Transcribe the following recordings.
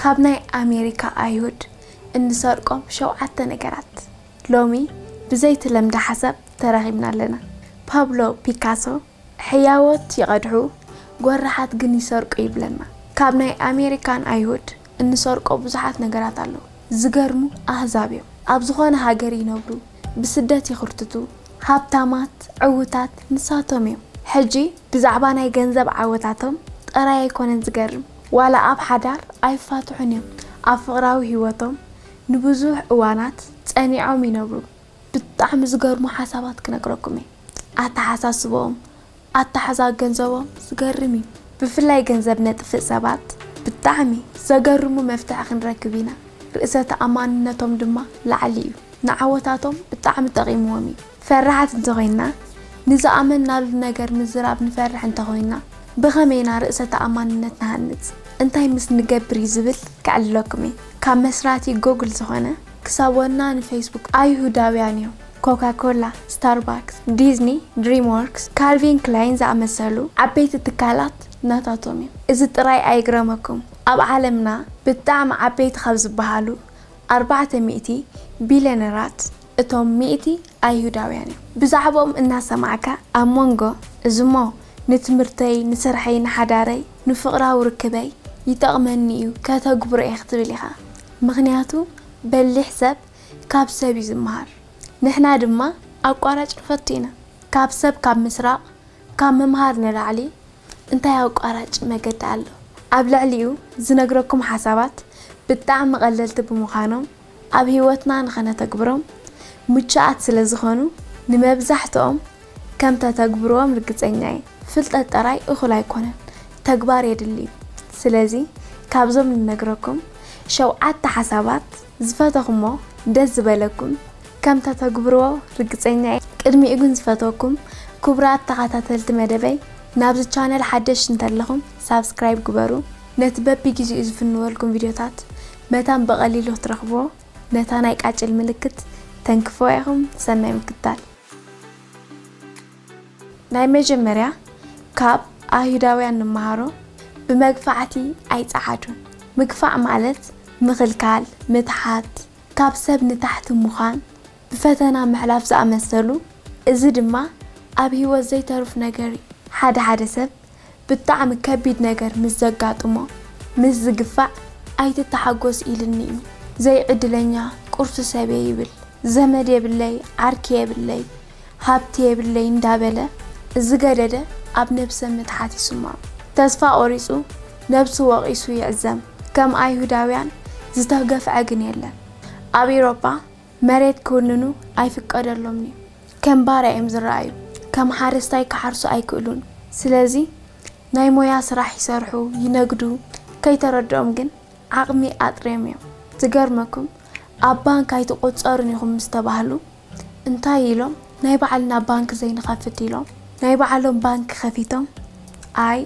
كابناي أمريكا أيهود النسارقهم شوعة نجارات لومي بزيت لمدة حسب تراغبنا لنا بابلو بيكاسو حياوت يقدعو قرحات جني سرق يبلنا كابناي أمريكان أيهود النسارقهم بزحات نجارات الله زجرمو أحزابيو أبزخون هاجري نبلو بسدات يخرطتو هابتامات عوتات نساتوميو حجي بزعبانا يجنزب عوتاتهم أراي يكون زجرم ولا أب حدار أي فاتحنيم أفقراو هيوتهم نبزوح أوانات تانيعهم ينبرو بتعم زجرمو حسابات كنقركمي أتحساسبهم أتحسا جنزبهم زجرمي بفلاي جنزب نتفق سبات بتعمي زجرمو مفتاح خنركبينا رئيسة أمانتهم دما لعليو نعوتاتهم بتعم تقيمومي فرحت انتغينا نزا أمنا لنجر مزراب نفرح انتغينا بغمينا رئيسة أمانتنا هنت انتاي مس نجبري زبل كعلوكمي كمسراتي جوجل زغانا كساونا نفيسبوك أيهوداويانيو كوكا كولا ستاربكس ديزني دريم ووركس كالفين كلاين زا أمسالو عبيت التكالات ناتاتومي إذا تراي أيجرامكم أب عالمنا بالدعم عبيت خبز بحالو 400 بليونيرات اتوم 100 أيهوداوياني بزعبهم الناس معك أمونغو زمو نتمرتي نسرحي نحداري نفقرا وركبي يتغمنيو كاتاقبر اختبي لها مغنياتو بل حساب كاب سبي زمهار نحنا دما أقوارج فتينا كاب سب كاب مسراق كاب ممهار نلعلي انتاي أقوارج مقد قالو قبل عليو زنقركم حسابات بالدعم قللت بمخانم أب هيوتنا نخنا تقبرهم متشاعت سلازخونو نمبزحتهم كم تتقبروهم رقصيناي فلتة تراي أخلا يكونن تقبار يدلي سلازي كابزو من نقركم شوعات حسابات زفتكمو دز بالكم كم تتقبروه رقصيناي قدمي اقون زفتكم كبرات تقاتلت مدبي نابز الشانل حدش انتلهم سابسكرايب قبرو نتببي جيزي ازفنو لكم فيديوهات متان بقليلو ترخبو نتانايك عجل ملكت تنكفوهم سنة مكتال ناي مجمريا كاب أيهوداويان نمهارو بمقفعتي أي تعادون مقفع مالت مخلكال متحات كاب سب نتحت مخان بفتنا محلاف زأمسلو إزي دما أبي وزي تعرف نجاري حد سب بالطعم كبيد نجار مزقاتمو مزقفع أي تتحقوس إلنيو زي عدلنيا قرص سبي يبل زمد يبلي عركي يبلي هابتي يبلي ندابله الزجاجة أب نفس متحاتي سمع تسفى أوريسو نفسه وقيسو يعزم كم أيهوداويان زتوقف عقن يلا أبي أوروبا مريت كوننو أي فكر اللومني كم بارا إمزرايو كم حارستاي كحرسو أي كلون سلازي نايمو ياس راح يسرحو ينقدو كي تردهم جن عقمي أطريميو تقرمكم أبان كي تقصرني هم مستبهلو انتايلهم نايب علنا بانك زي نخفتيلهم نايب علهم بانك خفيتهم أي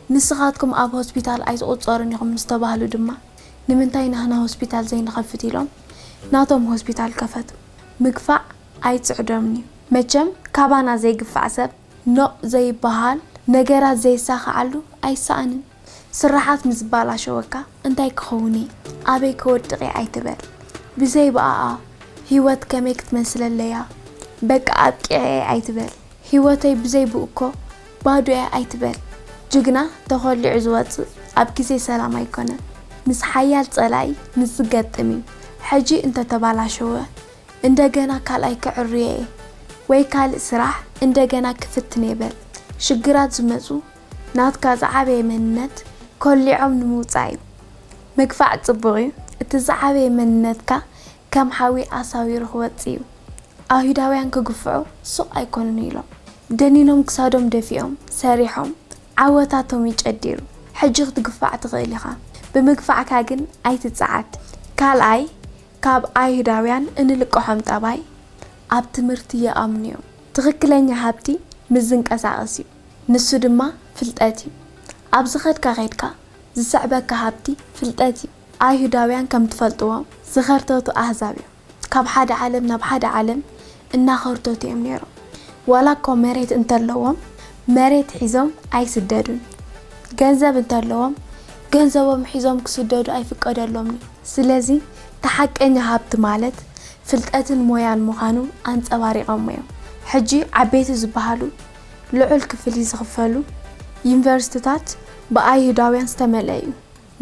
نسخاتكم أب هوسبيتال أي تقصرني هم مستبهلو دما نمنتاي نحنا هوسبيتال زي نخفتيلهم ناتهم هوسبيتال كفتو مقفع أي تعدمني مجم كابانا زي قفع سب نو زي بحال نجارات زي ساخ علو أي سانن سرحات مزبالة شوكا انتاي كخوني أبي كودقي أي تبال بزي بقى هيوت كميك تمثل الليا بك أبكي أي تبال هيوتي بزي بوكو بادو أي تبال جقنا تخلي عزوات أبكي زي سلام يكونن مس حيال صلاي مس قدمي حجي انت تبالا شوه اندغنا كالاي كعريه ወይ ካልእ ስራሕ እንደገና ክፍትነ ይበል ሽግራት ዝመጹ ናትካ ዝዓበየ መንነት ኮሊዖም ንምውጻእ መግፋዕ ጽቡቕ እቲ ዝዓበየ መንነትካ ከም ሓዊ ኣሳዊር ክወጽእ ኣይሁዳውያን ክግፍዑ ሱቕ ኣይኮኑን ኢሎም ደኒኖም ክሳዶም ደፊኦም ሰሪሖም ዓወታቶም ይጨዲሩ ሕጂ ክትግፋዕ ትኽእል ኢኻ ብምግፋዕካ ግን ኣይትጽዓት ካልኣይ ካብ ኣይሁዳውያን እንልቀሖም ጠባይ ኣብ ትምህርቲ ይኣምንዮም ትኽክለኛ ሃብቲ ምዝንቀሳቐስ እዩ ንሱ ድማ ፍልጠት እዩ ኣብ ዝኸድካ ኸይድካ ዝስዕበካ ሃብቲ ፍልጠት እዩ ኣይሁዳውያን ከም ትፈልጥዎም ዝኸርተቱ ኣህዛብ እዮም ካብ ሓደ ዓለም ናብ ሓደ ዓለም እናኸርተቱ እዮም ነይሮም ዋላ እኮ መሬት እንተለዎም መሬት ሒዞም ኣይስደዱን ገንዘብ እንተለዎም ገንዘቦም ሒዞም ክስደዱ ኣይፍቀደሎምን ስለዚህ ተሓቀኛ ሃብቲ ማለት ፍልጠትን ሞያን ምዃኑ አንጸባሪቖም እዮም ሕጂ ዓበይቲ ዝበሃሉ ልዑል ክፍሊ ዝኽፈሉ ዩኒቨርሲቲታት ብኣይሁዳውያን ዝተመልአ እዩ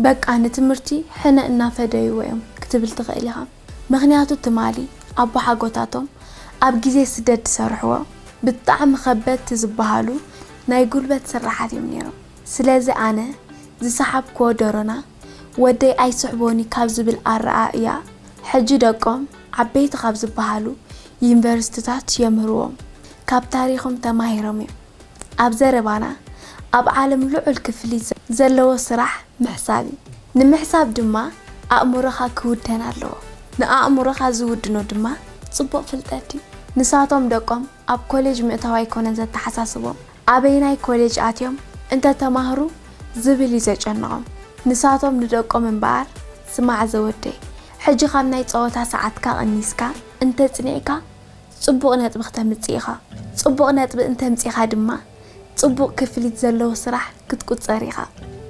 በቃ ንትምህርቲ ሕነ እናፈደይዎ እዮም ክትብል ትኽእል ኢኻ ምኽንያቱ ትማሊ ኣቦ ሓጎታቶም ኣብ ግዜ ስደት ዝሰርሕዎ ብጣዕሚ ከበድቲ ዝበሃሉ ናይ ጉልበት ስራሓት እዮም ነይሮም ስለዚ ኣነ ዝሰሓብክዎ ደሮና ወደይ ኣይስሕቦኒ ካብ ዝብል ኣረኣእያ ሕጂ ደቆም ዓበይቲ ካብ ዝበሃሉ ዩኒቨርሲቲታት የምህርዎም ካብ ታሪኾም ተማሂሮም እዮም ኣብ ዘረባና ኣብ ዓለም ልዑል ክፍሊ ዘለዎ ስራሕ ምሕሳብ ንምሕሳብ ድማ ኣእምሮኻ ክውደን ኣለዎ ንኣእምሮኻ ዝውድኖ ድማ ጽቡቕ ፍልጠት እዩ ንሳቶም ደቆም ኣብ ኮሌጅ ምእታው ኣይኮነን ዘተሓሳስቦም ኣበይናይ ኮሌጅ ኣትዮም እንተተማህሩ ዝብል እዩ ዘጨንቖም ንሳቶም ንደቆም እምበኣር ስማዕ ዘወደይ ሕጂ ካብ ናይ ፀወታ ሰዓትካ ቀኒስካ እንተጽኒዕካ ጽቡቕ ነጥቢ ከተምጽእ ኢኻ ጽቡቕ ነጥቢ እንተምጽኢኻ ድማ ጽቡቕ ክፍሊት ዘለዎ ስራሕ ክትቁጸር ኢኻ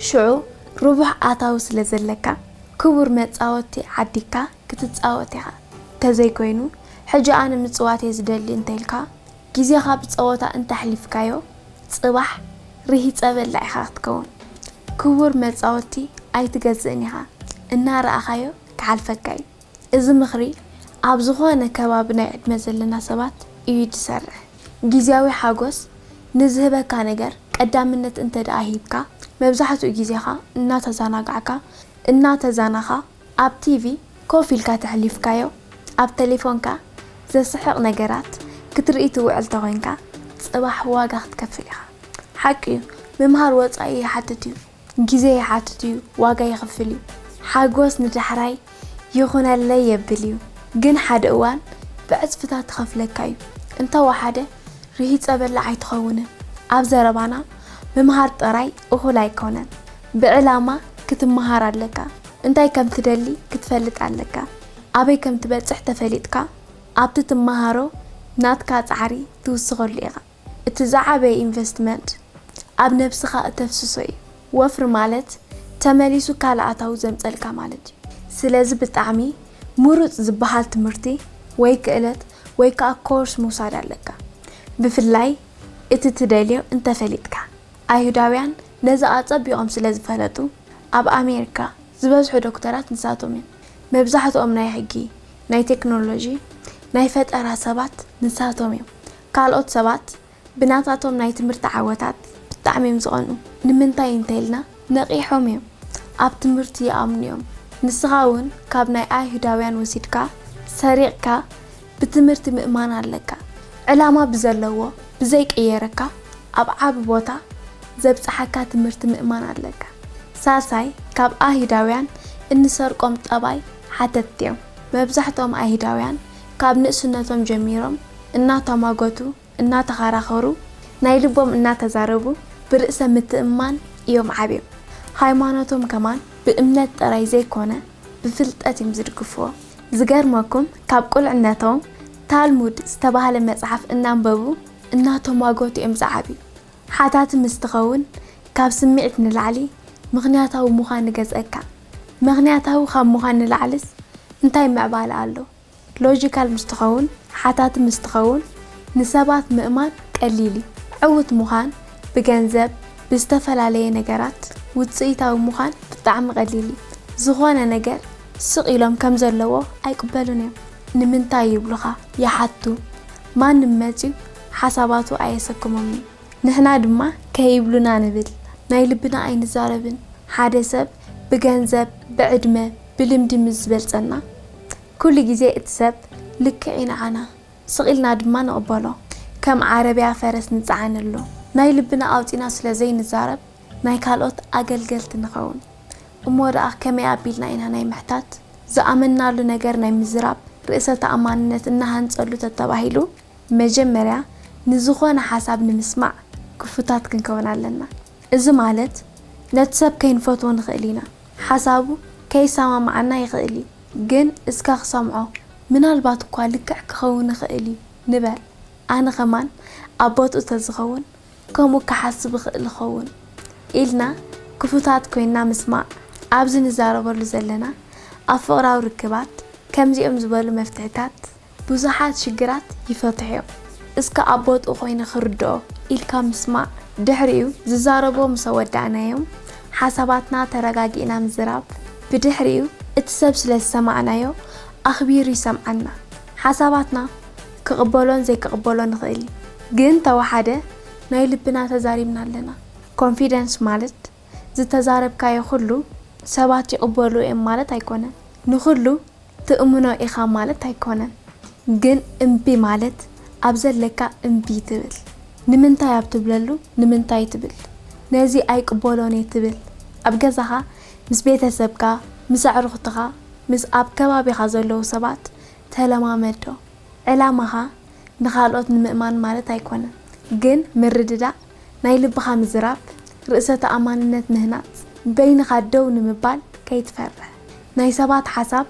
ሽዑ ርቡሕ ኣታዊ ስለ ዘለካ ክቡር መጻወቲ ዓዲካ ክትጻወት ኢኻ ተዘይኮይኑ ሕጂ ኣነ ምጽዋት ዝደሊ እንተይልካ ግዜኻ ብፀወታ እንተሕሊፍካዮ ጽባሕ ርሂፀ በላ ኢኻ ክትከውን ክቡር መጻወቲ ኣይትገዝእን ኢኻ እናረኣኻዮ ክሓልፈካ እዩ እዚ ምኽሪ ኣብ ዝኾነ ከባቢ ናይ ዕድመ ዘለና ሰባት እዩ ዝሰርሕ ጊዜያዊ ሓጎስ ንዝህበካ ነገር ቀዳምነት እንተደኣ ሂብካ መብዛሕትኡ ግዜኻ እናተዘናጋዕካ እናተዛናኻ ኣብ ቲቪ ኮፍ ኢልካ ተሕሊፍካዮ ኣብ ቴሌፎንካ ዘስሕቕ ነገራት ክትርኢ ትውዕል ተኾይንካ ጽባሕ ዋጋ ክትከፍል ኢኻ ሓቂ እዩ ምምሃር ወጻኢ ይሓትት እዩ ግዜ ይሓትት እዩ ዋጋ ይኸፍል እዩ ሓጎስ ንዳሕራይ ይኹነለይ የብል እዩ ግን ሓደ እዋን ብዕፅፍታት ትኸፍለካ እዩ እንተወሓደ ርሂፀ በላ ኣይትኸውንን ኣብ ዘረባና ምምሃር ጥራይ እኹል ኣይኮነን ብዕላማ ክትመሃር ኣለካ እንታይ ከም ትደሊ ክትፈልጥ ኣለካ ኣበይ ከም ትበጽሕ ተፈሊጥካ ኣብቲ ትመሃሮ ናትካ ጻዕሪ ትውስኸሉ ኢኻ እቲ ዝዓበየ ኢንቨስትመንት ኣብ ነብስኻ እተፍስሶ እዩ ወፍሪ ማለት ተመሊሱ ካልኣታዊ ዘምፀልካ ማለት እዩ ስለዚ ብጣዕሚ ምሩፅ ዝበሃል ትምህርቲ ወይ ክእለት ወይ ከዓ ኮርስ ምውሳድ ኣለካ ብፍላይ እቲ ትደልዮ እንተፈሊጥካ ኣይሁዳውያን ነዚ ኣጸቢቖም ስለ ዝፈለጡ ኣብ ኣሜሪካ ዝበዝሑ ዶክተራት ንሳቶም እዮም መብዛሕትኦም ናይ ሕጊ ናይ ቴክኖሎጂ ናይ ፈጠራ ሰባት ንሳቶም እዮም ካልኦት ሰባት ብናታቶም ናይ ትምህርቲ ዓወታት ብጣዕሚ እዮም ዝቐንኡ ንምንታይ እንተይልና ነቂሖም እዮም ኣብ ትምህርቲ ይኣምኑ እዮም ንስኻ እውን ካብ ናይ ኣይሁዳውያን ወሲድካ ሰሪቕካ ብትምህርቲ ምእማን ኣለካ ዕላማ ብዘለዎ ብዘይቀየረካ ኣብ ዓቢ ቦታ ዘብጽሓካ ትምህርቲ ምእማን ኣለካ ሳሳይ ካብ ኣይሁዳውያን እንሰርቆም ጠባይ ሓተት እዮም መብዛሕትኦም ኣይሁዳውያን ካብ ንእስነቶም ጀሚሮም እናተማገቱ እናተኸራኸሩ ናይ ልቦም እናተዛረቡ ብርእሰ ምትእማን እዮም ዓብዮም ሃይማኖቶም ከማን ብእምነት ጥራይ ዘይኮነ ብፍልጠት እዮም ዝድግፍዎ ዝገርመኩም ካብ ቁልዕነቶም ታልሙድ ዝተባህለ መጽሓፍ እናንበቡ እናተማገቱ እዮም ዝዓብዩ ሓታት ምስትኸውን ካብ ስምዒት ንላዕሊ ምኽንያታዊ ምዃን ንገዝአካ ምኽንያታዊ ካብ ምዃን ንላዕልስ እንታይ ምዕባለ ኣሎ ሎጂካል ምስትኸውን ሓታት ምስትኸውን ንሰባት ምእማን ቀሊል ዕውት ምዃን ብገንዘብ ብዝተፈላለየ ነገራት ውፅኢታዊ ምዃን ብጣዕሚ ቀሊል ዝኾነ ነገር ስቕ ኢሎም ከም ዘለዎ ኣይቅበሉን እዮም ንምንታይ ይብሉኻ ይሓቱ ማንም መፂው ሓሳባቱ ኣየሰክሞምን ንሕና ድማ ከይብሉና ንብል ናይ ልብና ኣይንዛረብን ሓደ ሰብ ብገንዘብ ብዕድመ ብልምዲ ምስ ዝበልጸና ኩሉ ግዜ እቲ ሰብ ልክዕ ንዓና ስቕኢልና ድማ ንቕበሎ ከም ዓረብያ ፈረስ ንፀዓነሉ ናይ ልብና ኣውፂና ስለ ዘይንዛረብ ናይ ካልኦት ኣገልገልቲ ንኸውን እሞ ደኣ ከመይ ኣቢልና ኢና ናይ ምሕታት ዝኣመናሉ ነገር ናይ ምዝራብ ርእሰ ተኣማንነት እናሃንፀሉ ተተባሂሉ መጀመርያ ንዝኾነ ሓሳብ ንምስማዕ ክፉታት ክንከውን ኣለና እዚ ማለት ነቲ ሰብ ከይንፈትዎ ንኽእል ኢና ሓሳቡ ከይሰማምዓና ይኽእል ግን እስካ ክሰምዖ ምናልባት እኳ ልክዕ ክኸውን ይኽእል ንበል ኣነ ኸማን ኣቦቱ ተዝኸውን ከምኡ ክሓስብ ይኽእል ኸውን ኢልና ክፉታት ኮይና ምስማዕ ኣብዚ ንዛረበሉ ዘለና ኣብ ፍቕራዊ ርክባት ከምዚኦም ዝበሉ መፍትሕታት ብዙሓት ሽግራት ይፈትሑ እዮም። እስከ ኣቦጥኡ ኮይኑ ክርድኦ ኢልካ ምስማዕ ድሕሪኡ ዝዛረቦ ምስ ወዳእናዮም ሓሳባትና ተረጋጊእና ምዝራብ ብድሕሪኡ እቲ ሰብ ስለ ዝሰማዕናዮ ኣኽቢሩ ይሰምዓና ሓሳባትና ክቕበሎን ዘይክቕበሎን ንኽእል ግን ተወሓደ ናይ ልብና ተዛሪብና ኣለና ኮንፊደንስ ማለት ዝተዛረብካዮ ኩሉ ሰባት ይቕበሉ እዮም ማለት ኣይኮነን ንኹሉ ትእምኖ ኢኻ ማለት ኣይኮነን ግን እምቢ ማለት ኣብ ዘለካ እምቢ ትብል ንምንታይ ኣብ ትብለሉ ንምንታይ ትብል ነዚ ኣይቅበሎን ትብል ኣብ ገዛኻ ምስ ቤተሰብካ ምስ ኣዕሩኽትኻ ምስ ኣብ ከባቢኻ ዘለዉ ሰባት ተለማመዶ ዕላማኻ ንኻልኦት ንምእማን ማለት ኣይኮነን ግን ምርድዳእ ናይ ልብኻ ምዝራብ ርእሰ ተኣማንነት ምህናፅ በይንኻ ደው ንምባል ከይትፈርሕ ናይ ሰባት ሓሳብ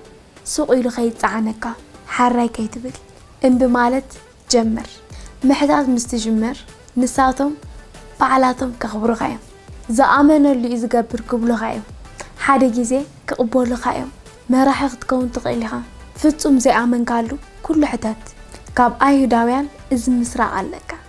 ሱቕ ኢሉ ከይፀዓነካ ሓራይ ከይትብል እምቢ ማለት ጀምር ምሕታት ምስ ትጅምር ንሳቶም በዓላቶም ከኽብሩኻ እዮም ዝኣመነሉ እዩ ዝገብር ክብሉኻ እዮም ሓደ ግዜ ክቕበሉኻ እዮም መራሒ ክትከውን ትኽእል ኢኻ ፍጹም ዘይኣመንካሉ ኩሉ ሕተት ካብ ኣይሁዳውያን እዚ ምስራቕ ኣለካ